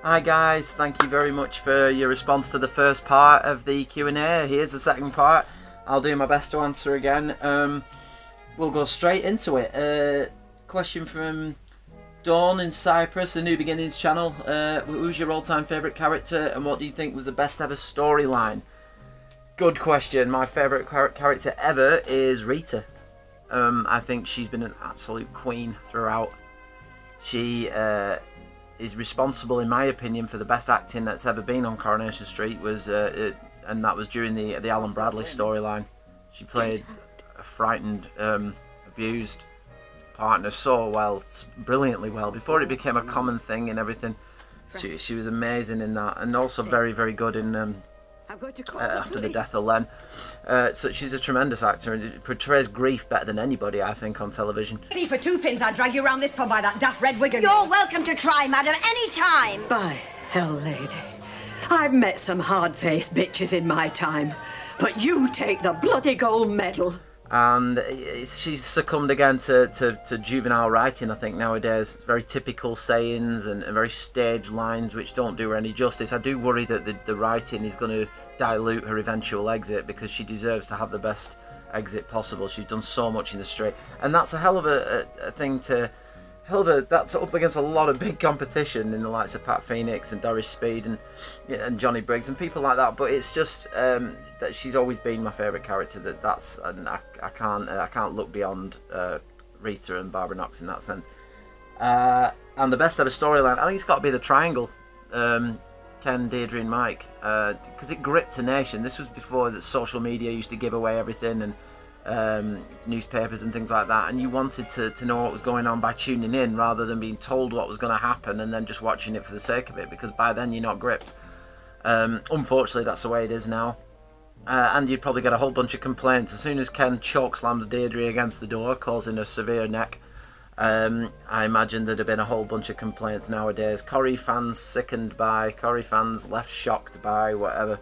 Hi guys, thank you very much for your response to the first part of the Q&A. Here's the second part. I'll do my best to answer again. We'll go straight into it. Question from Dawn in Cyprus, the New Beginnings channel. Who's your all-time favourite character and what do you think was the best ever storyline? Good question. My favourite character ever is Rita. I think she's been an absolute queen throughout. She is responsible, in my opinion, for the best acting that's ever been on Coronation Street, and that was during the Alan Bradley storyline. She played a frightened, abused partner so well, brilliantly well, before it became a common thing and everything. She was amazing in that, and also very, very good in after the death of Len. So she's a tremendous actor and portrays grief better than anybody, I think, on television. For 2 pins, I'd drag you around this pub by that daft red wig. You're welcome to try, madam, any time. By hell, lady. I've met some hard-faced bitches in my time, but you take the bloody gold medal. And she's succumbed again to juvenile writing, I think, nowadays. Very typical sayings and very staged lines which don't do her any justice. I do worry that the writing is going to dilute her eventual exit, because she deserves to have the best exit possible. She's done so much in the straight, and that's a hell of a thing to... that's up against a lot of big competition in the likes of Pat Phoenix and Doris Speed and Johnny Briggs and people like that. But it's just that she's always been my favourite character. And I can't look beyond Rita and Barbara Knox in that sense. And the best ever storyline, I think it's got to be the triangle, Ken, Deirdre and Mike, because it gripped a nation. This was before that social media used to give away everything, and newspapers and things like that, and you wanted to know what was going on by tuning in rather than being told what was going to happen and then just watching it for the sake of it, because by then you're not gripped. Unfortunately, that's the way it is now, and you'd probably get a whole bunch of complaints as soon as Ken chokeslams Deirdre against the door, causing a severe neck. I imagine there'd have been a whole bunch of complaints nowadays. Corrie fans sickened by, Corrie fans left shocked by, whatever,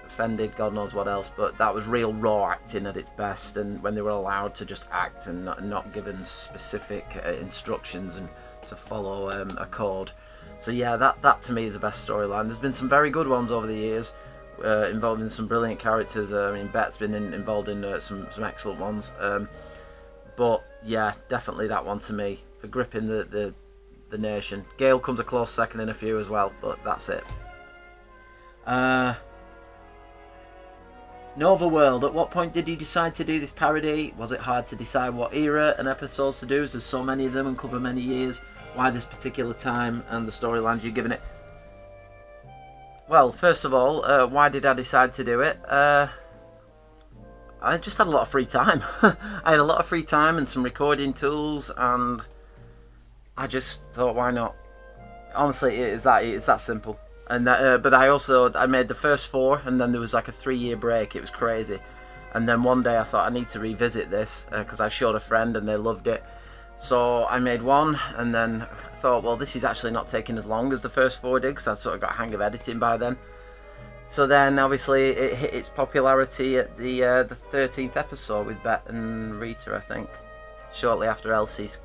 offended, God knows what else. But that was real raw acting at its best, and when they were allowed to just act and not given specific instructions and to follow a code. So yeah, that to me is the best storyline. There's been some very good ones over the years, involving some brilliant characters. I mean, Bet's been involved in some excellent ones. But yeah, definitely that one to me for gripping the nation. Gail comes a close second in a few as well, but that's it. Nova World, at what point did you decide to do this parody? Was it hard to decide what era and episodes to do, as there's so many of them and cover many years? Why this particular time and the storylines you're giving it? Well, first of all, why did I decide to do it? I just had a lot of free time. I had a lot of free time and some recording tools, and I just thought, why not? Honestly, it's that simple. And but I made the first 4, and then there was like a 3-year break. It was crazy. And then one day I thought I need to revisit this because I showed a friend and they loved it. So I made 1, and then I thought, well, this is actually not taking as long as the first 4 did, because I sort of got a hang of editing by then. So then, obviously, it hit its popularity at the 13th episode with Bet and Rita, I think, shortly after Elsie's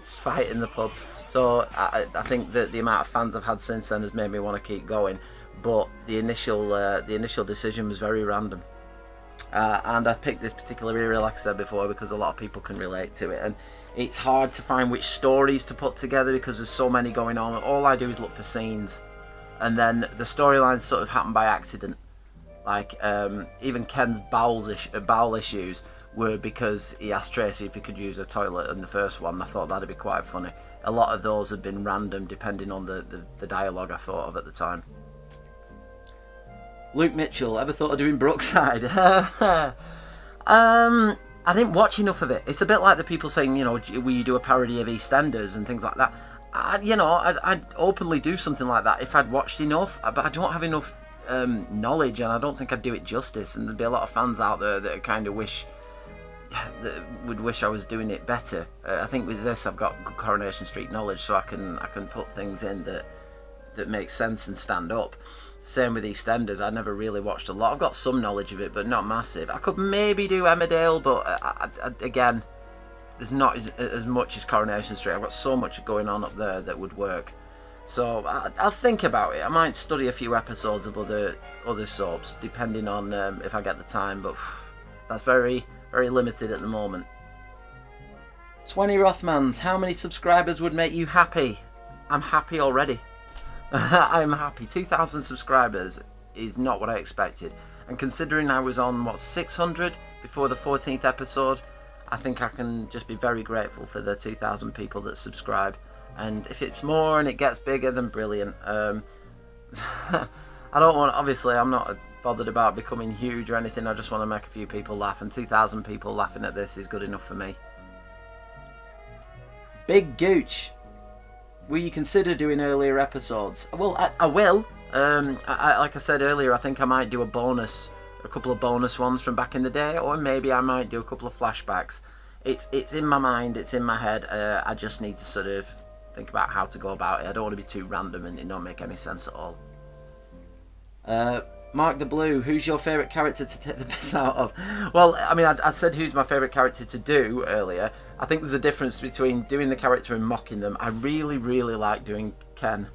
fight in the pub. So I think that the amount of fans I've had since then has made me want to keep going. But the initial decision was very random, and I picked this particular era, like I said before, because a lot of people can relate to it, and it's hard to find which stories to put together because there's so many going on. All I do is look for scenes. And then the storylines sort of happened by accident. Like, even Ken's bowel issues were because he asked Tracy if he could use a toilet in the first one. I thought that'd be quite funny. A lot of those had been random depending on the dialogue I thought of at the time. Luke Mitchell, ever thought of doing Brookside? I didn't watch enough of it. It's a bit like the people saying, will you do a parody of EastEnders and things like that. I'd openly do something like that if I'd watched enough, but I don't have enough knowledge, and I don't think I'd do it justice. And there'd be a lot of fans out there that kind of wish I was doing it better. I think with this, I've got good Coronation Street knowledge, so I can put things in that make sense and stand up. Same with EastEnders. I never really watched a lot. I've got some knowledge of it, but not massive. I could maybe do Emmerdale, but again, there's not as much as Coronation Street. I've got so much going on up there that would work. So I'll think about it. I might study a few episodes of other soaps, depending on if I get the time, but that's very, very limited at the moment. 20 Rothmans, how many subscribers would make you happy? I'm happy already. I'm happy. 2,000 subscribers is not what I expected. And considering I was on, 600 before the 14th episode, I think I can just be very grateful for the 2,000 people that subscribe. And if it's more and it gets bigger, then brilliant. I don't want, obviously, I'm not bothered about becoming huge or anything. I just want to make a few people laugh. And 2,000 people laughing at this is good enough for me. Big Gooch, will you consider doing earlier episodes? Well, I will. Like I said earlier, I think I might do a couple of bonus ones from back in the day, or maybe I might do a couple of flashbacks. It's in my mind, it's in my head. I just need to sort of think about how to go about it. I don't want to be too random and it don't make any sense at all. Mark the Blue, who's your favourite character to take the piss out of? Well, I mean, I said who's my favourite character to do earlier. I think there's a difference between doing the character and mocking them. I really, really like doing Ken.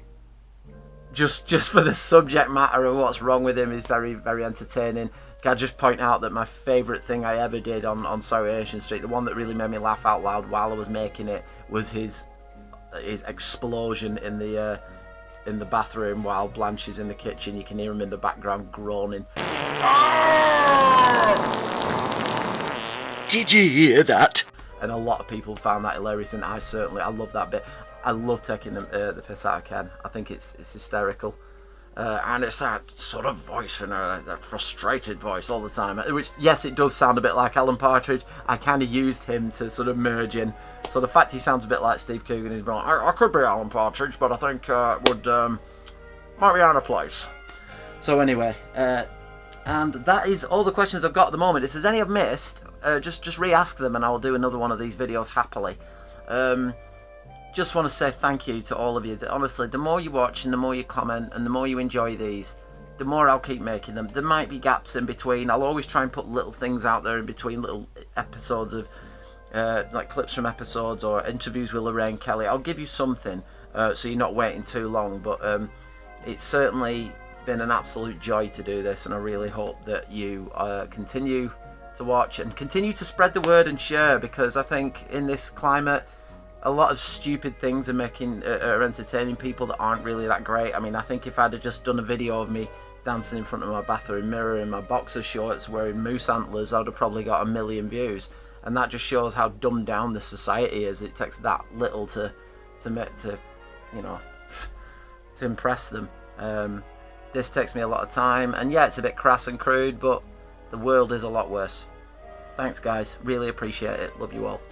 Just for the subject matter of what's wrong with him is very, very entertaining. Can I just point out that my favourite thing I ever did on Sorrynation Street, the one that really made me laugh out loud while I was making it, was his explosion in the bathroom while Blanche is in the kitchen. You can hear him in the background groaning. Did you hear that? And a lot of people found that hilarious, and I love that bit. I love taking the piss out of Ken. I think it's hysterical. And it's that sort of voice, that frustrated voice all the time. Which, yes, it does sound a bit like Alan Partridge. I kind of used him to sort of merge in. So the fact he sounds a bit like Steve Coogan is wrong. I could be Alan Partridge, but I think it might be out of place. So anyway, and that is all the questions I've got at the moment. If there's any I've missed, just re-ask them and I'll do another one of these videos happily. Just want to say thank you to all of you. Honestly, the more you watch and the more you comment and the more you enjoy these, the more I'll keep making them. There might be gaps in between. I'll always try and put little things out there in between, little episodes of like clips from episodes or interviews with Lorraine Kelly. I'll give you something so you're not waiting too long, but it's certainly been an absolute joy to do this, and I really hope that you continue to watch and continue to spread the word and share, because I think in this climate a lot of stupid things are entertaining people that aren't really that great. I mean, I think if I'd have just done a video of me dancing in front of my bathroom mirror in my boxer shorts wearing moose antlers, I'd have probably got 1 million views. And that just shows how dumbed down this society is. It takes that little to impress them. This takes me a lot of time, and yeah, it's a bit crass and crude, but the world is a lot worse. Thanks guys, really appreciate it. Love you all.